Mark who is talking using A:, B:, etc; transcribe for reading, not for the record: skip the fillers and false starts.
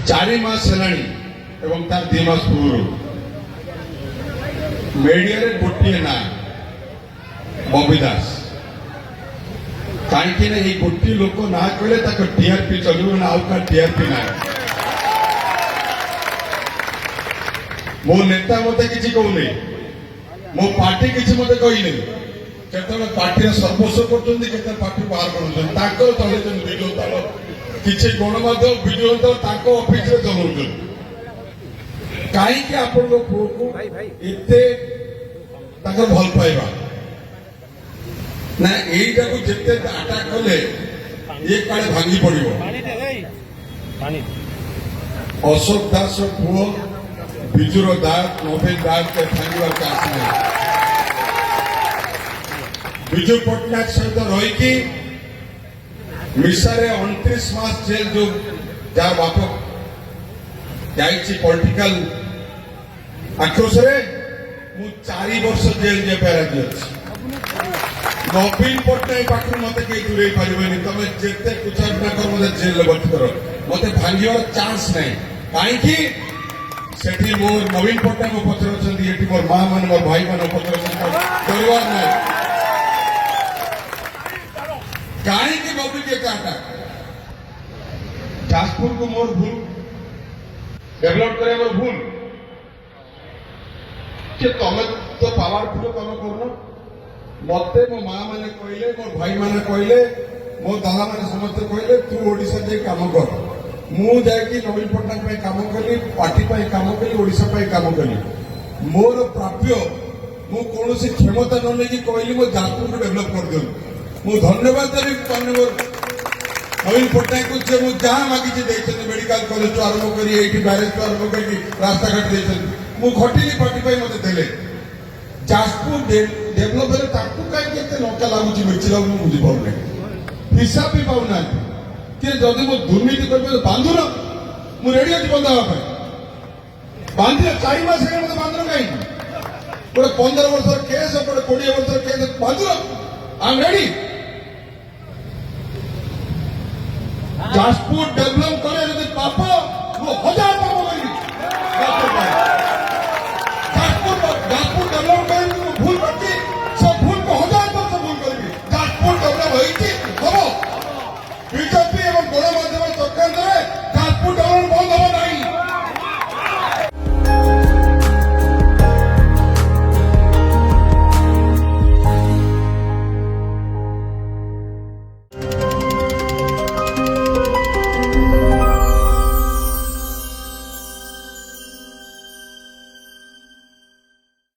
A: 4 मास हेलाणी एवं तार 2 मास पूर्व मीडिया रे गोटे ना बॉबी दास कहीं ना गोटे लोक ना कहले टीआरपी चलो ना आउ का टीआरपी ना मो नेता मत कि कहूनी मो पार्टी किसी मत कहनी केत पार्टी सर्वस्व कर पार्टी बाहर कर चले भिडियो दल किसी गणमाध्यम भिडियो दल ऑफिस चलाऊ कहीं आपण पुओ को एते भल पाइबा ना यहीटा को जिते अटाक कले ये काले भांगी पड़ो अशोक दास पुओ बिजुर दास नवीन दास के भांगार चांस नहीं विजु पट्टनायक सहित रही मिसारे 29 मास जेल जो जार बाप पॉलिटिकल आक्रोश रे मु 4 वर्ष जेल जे पैराज अछि नवीन पट्टनायक पाखु मते के दूरे पारिबेनी तमे जेते कुछ ना कर मते जेल भर्ती करो मते भांगिवार चांस नहीं काई कि सेठी मोर नवीन पट्टनायक पत्र अछंती एठी मोर मां मान मोर भाई मान पत्र अछंती परिवार नहीं काई कि बबी के काटा जाजपुर को मोर भूल डेवलप करे मोर भूल कि तुम तो पावरफुल कम करना मत मो माँ मैंने कहले मो भाई मैंने कहले मो दादा मैंने समस्त कहले तू ओडिशा जाए कम कर मु जाकि नवीन पट्टनायक कम कली पार्टी कम कली ओडिशा कम कली मोर प्राप्य मु कौन क्षमता न नहीं कहली मो जाजपुर को डेवलप कर दियो मु धन्यवाद देवी माननीय नवीन पट्टनायक को जे मु जहाँ मागिचे देइछन मेडिकल कॉलेज आरंभ करी एठी बैरेज आरंभ करी रास्ता घाट देइछन मु खटिली पार्टी मत देले जाजपुर डेभलप हेले ताकू कहीं केते लंका लागुची मिर्ची लागु बुझी पाउने हिसाब भी पाउना कि जदि मो दुर्नीति करबे बांधुर मु रेडी अछि बंधावा पे बांधिले 4 मास हे मते बांधुर कहीं गोटे 15 वर्ष केस गोटे 20 वर्ष केस बांधुर I am ready Jajpur develop करे यदि पाप